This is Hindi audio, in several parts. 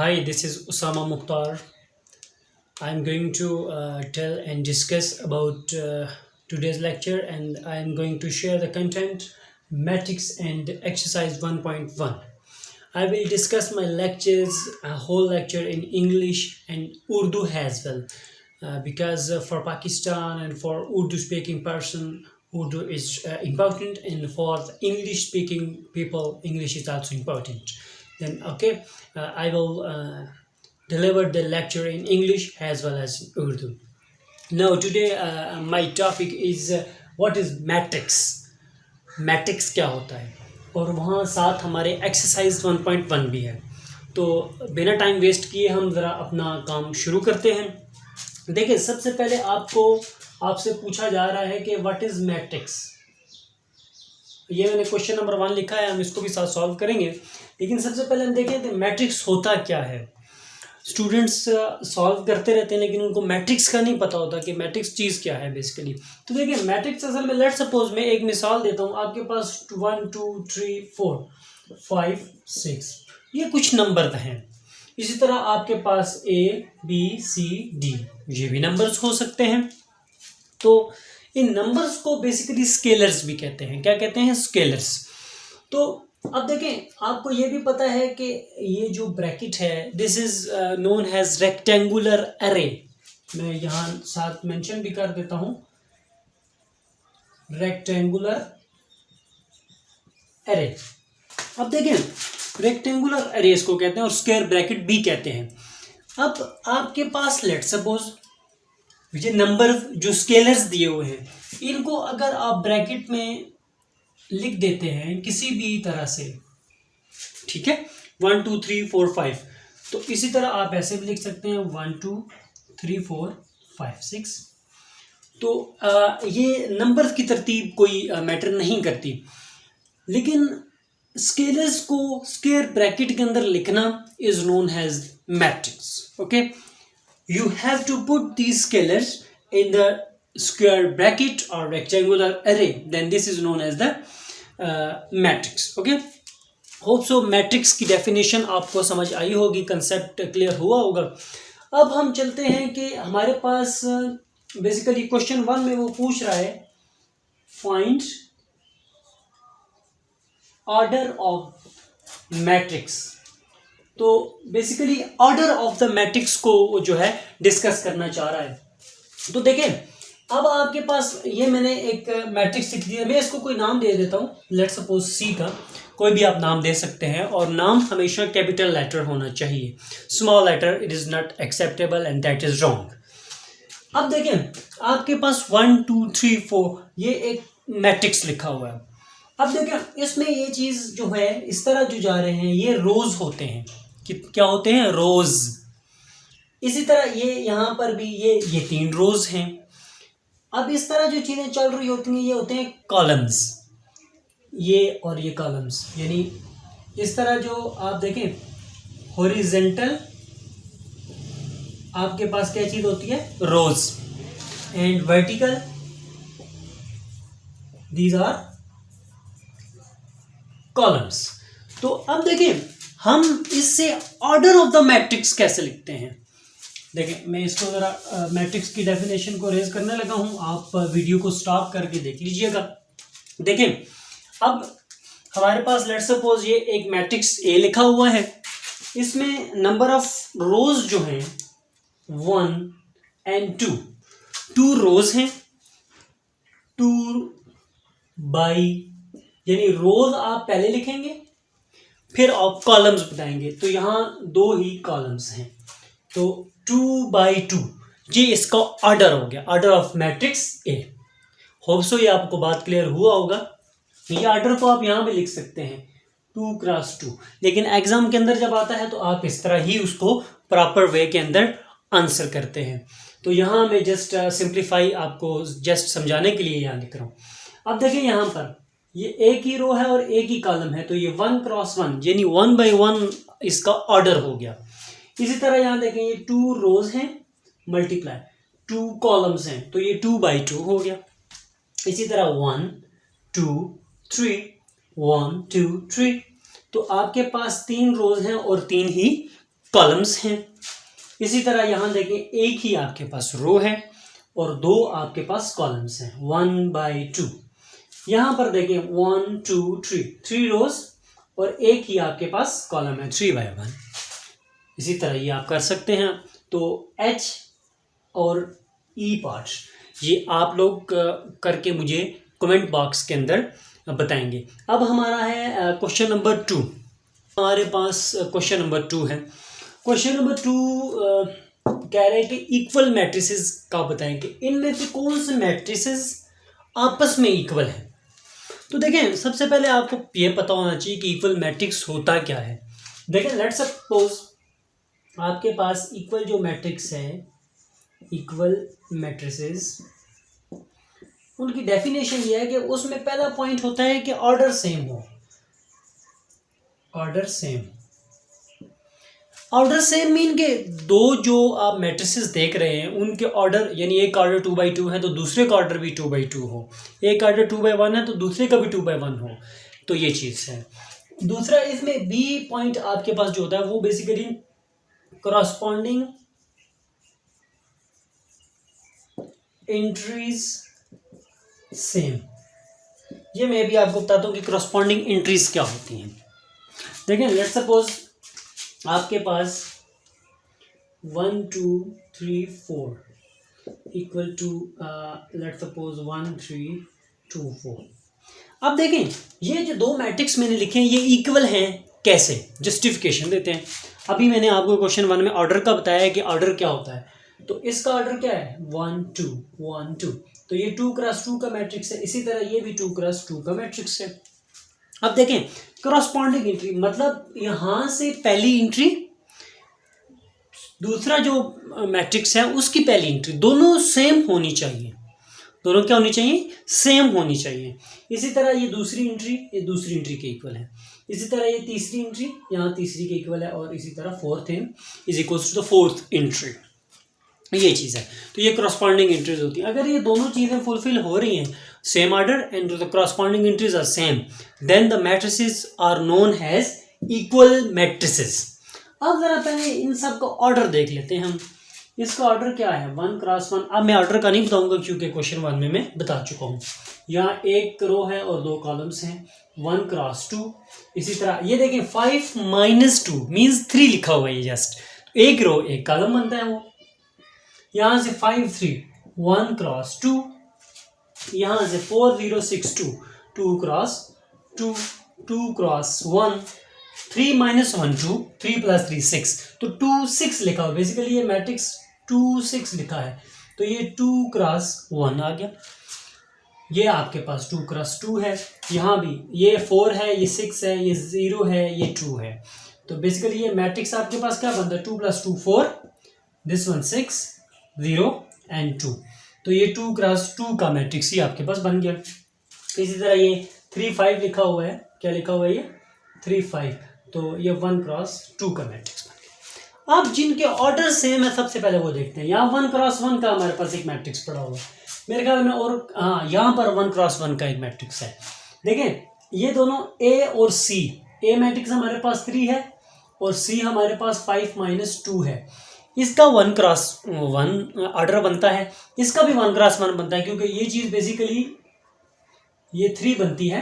Hi, this is Usama Mukhtar. I'm going to tell and discuss about today's lecture, and I'm going to share the content, metrics, and exercise 1.1. I will discuss my lectures, a whole lecture in English and Urdu as well, because for Pakistan and for Urdu speaking person, Urdu is important, and for the English speaking people, English is also important. Then, okay, I will deliver the lecture in English as well as Urdu. Now, today my topic is what is matrix. Matrix क्या होता है, और वहाँ साथ हमारे एक्सरसाइज 1.1 भी है. तो बिना टाइम वेस्ट किए हम ज़रा अपना काम शुरू करते हैं. देखिए, सबसे पहले आपसे पूछा जा रहा है कि व्हाट इज़ मैट्रिक्स. ये मैंने क्वेश्चन नंबर 1 लिखा है, हम इसको भी साथ सॉल्व करेंगे. लेकिन सबसे पहले हम देखें कि मैट्रिक्स होता क्या है. स्टूडेंट्स सॉल्व करते रहते हैं, लेकिन उनको मैट्रिक्स का नहीं पता होता कि मैट्रिक्स चीज़ क्या है बेसिकली. तो देखिए, मैट्रिक्स असल में, लेट सपोज मैं एक मिसाल देता हूँ. आपके पास 1 2 3 4 5 6 ये कुछ नंबर हैं. इसी तरह आपके पास ABCD ये भी नंबर्स हो सकते हैं. तो इन नंबर्स को बेसिकली स्केलर्स भी कहते हैं. क्या कहते हैं? स्केलर्स. तो अब देखें, आपको ये भी पता है कि ये जो ब्रैकेट है, this is known has rectangular अरे. मैं यहाँ साथ मेंशन भी कर देता हूँ, रेक्टेंगुलर अरे. अब देखें, रेक्टेंगुलर अरे इसको कहते हैं और स्क्वायर ब्रैकेट भी कहते हैं. अब आपके पास लेट सपोज ये नंबर जो स्केलर्स दिए हुए हैं, इनको अगर आप ब्रैकेट में लिख देते हैं किसी भी तरह से, ठीक है, 1 2 3 4 5, तो इसी तरह आप ऐसे भी लिख सकते हैं 1 2 3 4 5 6. तो ये नंबर की तरतीब कोई मैटर नहीं करती. लेकिन स्केलर्स को स्क्वायर ब्रैकेट के अंदर लिखना is known as matrix. Okay, you have to put these scalars in the square bracket or rectangular array, then this is known as the matrix. Okay, hope so matrix की definition आपको समझ आई होगी, concept clear हुआ होगा. अब हम चलते हैं कि हमारे पास बेसिकली क्वेश्चन 1 में वो पूछ रहा है find order of matrix. तो basically order of the matrix को वो जो है डिस्कस करना चाह रहा है. तो देखें, अब आपके पास ये मैंने एक मैट्रिक्स लिख दिया. मैं इसको कोई नाम दे देता हूँ, लेट सपोज सी का. कोई भी आप नाम दे सकते हैं, और नाम हमेशा कैपिटल लेटर होना चाहिए. Small letter it is not acceptable and that is wrong. अब देखें, आपके पास 1 2 3 4 ये एक मैट्रिक्स लिखा हुआ है. अब देखें, इसमें ये चीज़ जो है, इस तरह जो जा रहे हैं, ये रोज होते हैं. कि क्या होते हैं? रोज. इसी तरह ये यहाँ पर भी ये 3 रोज हैं. अब इस तरह जो चीज़ें चल रही होती हैं, ये होते हैं कॉलम्स. ये और ये कॉलम्स, यानी इस तरह जो आप देखें, हॉरिजेंटल आपके पास क्या चीज़ होती है? Rows. And vertical these are columns. तो अब देखिए, हम इससे ऑर्डर ऑफ द मैट्रिक्स कैसे लिखते हैं. देखिए, मैं इसको ज़रा मैट्रिक्स की डेफिनेशन को रेज करने लगा हूँ. आप वीडियो को स्टॉप करके देख लीजिएगा. देखिए, अब हमारे पास लेट सपोज ये एक मैट्रिक्स ए लिखा हुआ है. इसमें नंबर ऑफ रोज जो हैं 1 एंड 2 रोज हैं. 2 बाई, यानी रोज आप पहले लिखेंगे, फिर आप कॉलम्स बताएंगे. तो यहाँ 2 ही कॉलम्स हैं. तो 2 बाई 2 ये इसका ऑर्डर हो गया, order of matrix A. Hope so ये आपको बात क्लियर हुआ होगा. ये ऑर्डर को आप यहाँ भी लिख सकते हैं 2 क्रॉस 2, लेकिन एग्जाम के अंदर जब आता है तो आप इस तरह ही उसको प्रॉपर वे के अंदर आंसर करते हैं. तो यहाँ मैं जस्ट सिंप्लीफाई आपको जस्ट समझाने के लिए यहाँ लिख रहा हूँ. अब देखिए, यहाँ पर ये एक ही रो है और एक ही कॉलम है, तो ये 1 क्रॉस 1 यानी 1 बाई 1 इसका ऑर्डर हो गया. इसी तरह यहाँ देखें, ये 2 रोज हैं मल्टीप्लाई 2 कॉलम्स हैं, तो ये 2 बाई 2 हो गया. इसी तरह 1 2 3 1 2 3, तो आपके पास 3 रोज हैं और 3 ही कॉलम्स हैं। इसी तरह यहाँ देखें एक ही आपके पास रो है और दो आपके पास कॉलम्स हैं 1/2। यहाँ पर देखें 1 2 3 3 रोज और एक ही आपके पास कॉलम है 3/1। इसी तरह ये आप कर सकते हैं। तो H और E पार्ट ये आप लोग करके मुझे कमेंट बॉक्स के अंदर बताएंगे। अब हमारा है क्वेश्चन नंबर 2। हमारे पास क्वेश्चन नंबर 2 है। क्वेश्चन नंबर 2 कह रहे हैं कि इक्वल मैट्रिसेस का बताएं कि इनमें से कौन से मैट्रिसेस आपस में इक्वल है। तो देखें सबसे पहले आपको ये पता होना चाहिए कि इक्वल मैट्रिक्स होता क्या है। देखें लेट्स सपोज आपके पास इक्वल जो मैट्रिक्स है, इक्वल मैट्रिसेस, उनकी डेफिनेशन ये है कि उसमें पहला पॉइंट होता है कि ऑर्डर सेम हो। Order same, order same mean के दो जो आप मैट्रिसेस देख रहे हैं उनके ऑर्डर, यानी एक ऑर्डर 2/2 है तो दूसरे का ऑर्डर भी 2/2 हो, एक ऑर्डर 2/1 है तो दूसरे का भी 2/1 हो। तो ये चीज़ है। दूसरा इसमें बी पॉइंट आपके पास जो होता है वो बेसिकली corresponding एंट्रीज सेम। ये मैं भी आपको बताता हूँ कि corresponding एंट्रीज क्या होती हैं। देखें लेट सपोज आपके पास 1 2 3 4 इक्वल टू लेट सपोज 1 3 2 4। अब देखें ये जो दो मैट्रिक्स मैंने लिखे हैं ये इक्वल हैं कैसे, जस्टिफिकेशन देते हैं। अभी मैंने आपको क्वेश्चन 1 में ऑर्डर का बताया है कि ऑर्डर क्या होता है। तो इसका ऑर्डर क्या है 1 2 1 2, तो ये 2x2 का मैट्रिक्स है। इसी तरह ये भी 2x2 का मैट्रिक्स है। अब देखें करस्पॉन्डिंग एंट्री मतलब यहां से पहली एंट्री, दूसरा जो मैट्रिक्स है उसकी पहली एंट्री, दोनों सेम होनी चाहिए। दोनों क्या होनी चाहिए, सेम होनी चाहिए। इसी तरह ये दूसरी एंट्री ये दूसरी एंट्री के इक्वल है। इसी तरह ये तीसरी एंट्री यहाँ तीसरी के इक्वल है और इसी तरह fourth in is equals to the fourth entry. ये चीज़ है। तो ये क्रॉसपॉन्डिंग एंट्रीज होती हैं। अगर ये दोनों चीज़ें फुलफिल हो रही हैं, same order and the corresponding entries are same, then the matrices are known as equal matrices. अब जरा पहले इन सब का ऑर्डर देख लेते हैं हम। इसका ऑर्डर क्या है 1x1। अब मैं ऑर्डर का नहीं बताऊंगा क्योंकि क्वेश्चन 1 में मैं बता चुका हूँ। यहाँ एक रो है और दो कॉलम्स हैं 1x2। इसी तरह ये देखें 5 - 2 मीन्स 3 लिखा हुआ है। ये जस्ट एक रो एक कॉलम बनता है वो। यहाँ से 5 3 1x2, यहाँ से 4 0 6 2 2x2 2x1 3 - 1 2 3 + 3 6, तो 2 6 लिखा हुआ। बेसिकली ये मैट्रिक्स 2 6 लिखा है। तो ये 2x1 आ गया। ये आपके पास 2x2 है। यहाँ भी ये 4 है, ये 6 है, ये 0 है, ये 2 है। तो बेसिकली ये मैट्रिक्स आपके पास क्या बनता है 2 + 2 4, दिस वन 6 0 एंड 2। तो ये 2x2 का मैट्रिक्स ही आपके पास बन गया। इसी तरह ये 3 5 लिखा हुआ है। क्या लिखा हुआ है ये 3 5, तो ये 1x2 का मैट्रिक्स बन गया। अब जिनके ऑर्डर सेम है सबसे पहले वो देखते हैं। यहाँ 1x1 का हमारे पास एक मैट्रिक्स पड़ा हुआ है मेरे ख्याल में, और हाँ यहाँ पर 1x1 का एक मैट्रिक्स है। देखें ये दोनों ए और सी, ए मैट्रिक्स हमारे पास 3 है और सी हमारे पास 5 - 2 है। इसका 1x1 ऑर्डर बनता है, इसका भी 1x1 बनता है क्योंकि ये चीज़ बेसिकली ये 3 बनती है।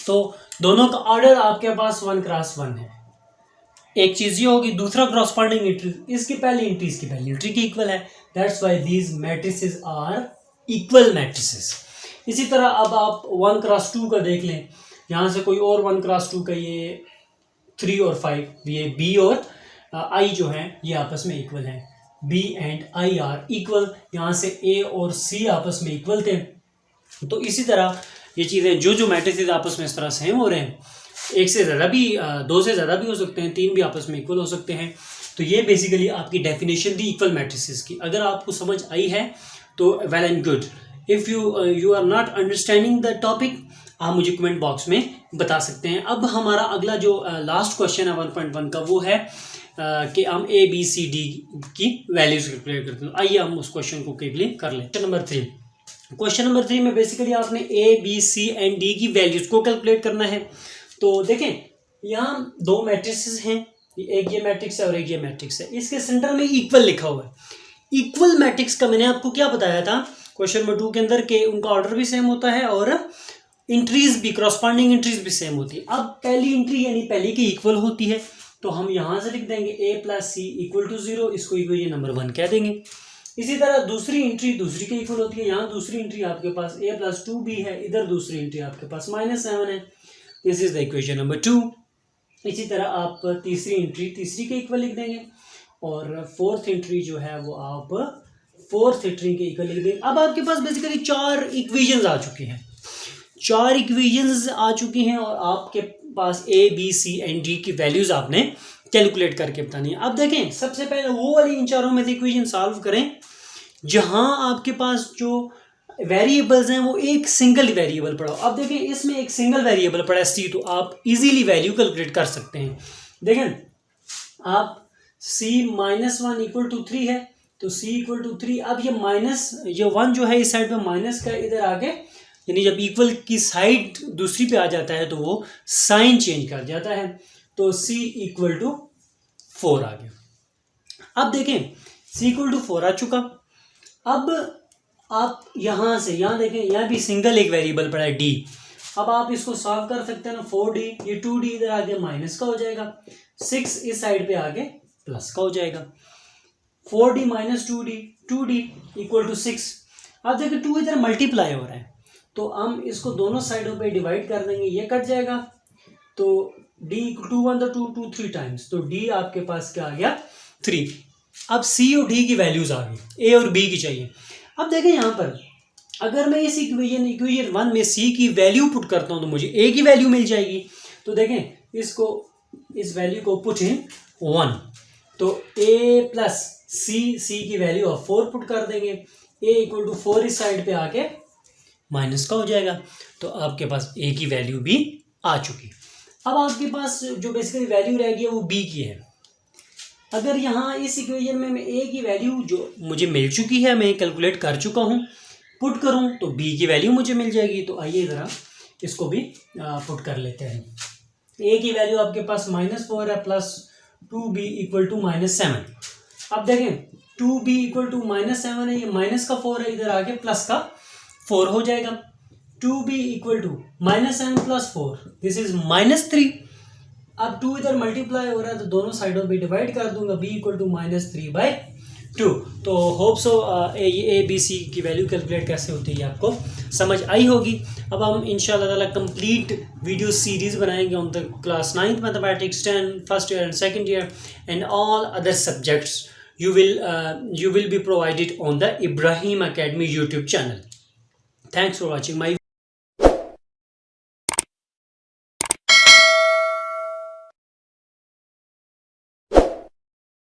तो दोनों का ऑर्डर आपके पास 1x1 है। एक चीज़ ये होगी। दूसरा क्रॉसपॉन्डिंग एंट्री, इसकी पहली एंट्री इसकी पहली एंट्री की इक्वल है। That's why these matrices are equal matrices. इसी तरह अब आप 1x2 का देख लें। यहाँ से कोई और 1x2 का ये 3 और 5, ये बी और आई जो है ये आपस में इक्वल है। B and I are equal. यहाँ से ए और सी आपस में इक्वल थे। तो इसी तरह ये चीज़ें जो मैट्रिसेस आपस में इस तरह सेम हो रहे हैं, एक से ज़्यादा भी, दो से ज़्यादा भी हो सकते हैं, 3 भी आपस में इक्वल हो सकते हैं। तो ये बेसिकली आपकी डेफिनेशन थी इक्वल मैट्रिसेस की। अगर आपको समझ आई है तो well and good. If you are not understanding the topic, आप मुझे कमेंट बॉक्स में बता सकते हैं। अब हमारा अगला जो लास्ट क्वेश्चन है 1.1 का, वो है कि हम ए बी सी डी की वैल्यूज कैलकुलेट करते हैं। आइए हम उस क्वेश्चन को क्विकली कर लें। क्वेश्चन नंबर 3 में बेसिकली आपने A B C and D की वैल्यूज को कैलकुलेट करना है। तो देखें यहाँ दो मैट्रिसेस हैं, एक ये मैट्रिक्स है और एक ये मैट्रिक्स है, इसके सेंटर में इक्वल लिखा हुआ है। इक्वल मैट्रिक्स का मैंने आपको क्या बताया था क्वेश्चन नंबर 2 के अंदर के उनका ऑर्डर भी सेम होता है और इंट्रीज भी, करस्पॉन्डिंग इंट्रीज भी सेम होती है। अब पहली इंट्री यानी पहली की इक्वल होती है तो हम यहाँ से लिख देंगे a plus C equal to 0, इसको इक्वेशन नंबर 1 कह देंगे। इसी तरह दूसरी इंट्री दूसरी के इक्वल होती है, यहाँ दूसरी इंट्री आपके पास a प्लस 2b है, इधर दूसरी इंट्री आपके पास -7 है, this is the equation number 2। इसी तरह आप तीसरी इंट्री तीसरी के इक्वल लिख देंगे और फोर्थ इंट्री जो है वो आप फोर्थ इंट्री के इक्वल लिख देंगे। अब आपके पास बेसिकली 4 इक्वेशंस आ चुकी हैं, 4 इक्वेशंस आ चुकी हैं और आपके पास a b c and d की वैल्यूज आपने कैलकुलेट करके बतानी है। अब देखें सबसे पहले वो वाली इन चारों में से इक्वेशन सॉल्व करें जहां आपके पास जो वेरिएबल्स हैं वो एक सिंगल वेरिएबल पड़ा हो। अब देखें इसमें एक सिंगल वेरिएबल पड़ा है c, तो आप इजीली वैल्यू कैलकुलेट कर सकते हैं। देखें आप c -1 इक्वल टू 3 है तो c इक्वल टू 3। अब ये माइनस ये 1 जो है इस साइड पे माइनस का इधर आगे, यानी जब इक्वल की साइड दूसरी पे आ जाता है तो वो साइन चेंज कर जाता है, तो c इक्वल टू 4 आ गया। अब देखें c इक्वल टू 4 आ चुका। अब आप यहाँ से यहाँ देखें, यहाँ भी सिंगल एक वेरिएबल पड़ा है d। अब आप इसको सॉल्व कर सकते हैं ना, 4d, ये 2d इधर आगे माइनस का हो जाएगा, 6 इस साइड पे आगे प्लस का हो जाएगा, 4d minus 2d, 2d equal to 6। अब देखिए 2 इधर मल्टीप्लाई हो रहा है तो हम इसको दोनों साइडों पे डिवाइड कर देंगे, ये कट जाएगा तो d इक्वल टू 1 2 2 3 टाइम्स, तो d आपके पास क्या आ गया 3। अब c और d की वैल्यूज आ गई, a और b की चाहिए। अब देखें यहाँ पर अगर मैं इस इक्वेशन 1 में c की वैल्यू पुट करता हूँ तो मुझे a की वैल्यू मिल जाएगी। तो देखें इसको इस वैल्यू को पुट इन 1, तो a प्लस c की वैल्यू ऑफ 4 पुट कर देंगे, a इक्वल टू 4 इस साइड पे आके माइनस का हो जाएगा, तो आपके पास a की वैल्यू भी आ चुकी। अब आपके पास जो बेसिकली वैल्यू रह गई है वो b की है। अगर यहाँ इस इक्वेशन में मैं a की वैल्यू जो मुझे मिल चुकी है, मैं कैलकुलेट कर चुका हूँ, पुट करूँ तो b की वैल्यू मुझे मिल जाएगी। तो आइए ज़रा इसको भी पुट कर लेते हैं। a की वैल्यू आपके पास -4 है प्लस 2b इक्वल टू -7। अब देखें 2b इक्वल टू -7 है, ये माइनस का 4 है, इधर आगे प्लस का 4 हो जाएगा। 2b equal to -7 plus 4, this is -3। अब 2 इधर मल्टीप्लाई हो रहा है तो दोनों साइडों पे डिवाइड कर दूंगा, b इक्वल टू -3/2। तो होप सो ए बी सी की वैल्यू कैलकुलेट कैसे होती है आपको समझ आई होगी। अब हम इंशाल्लाह ताला कंप्लीट वीडियो सीरीज बनाएंगे on the class 9th mathematics, 10 first year and second year and all other subjects you will be provided on the Ibrahim Academy YouTube channel. Thanks for watching my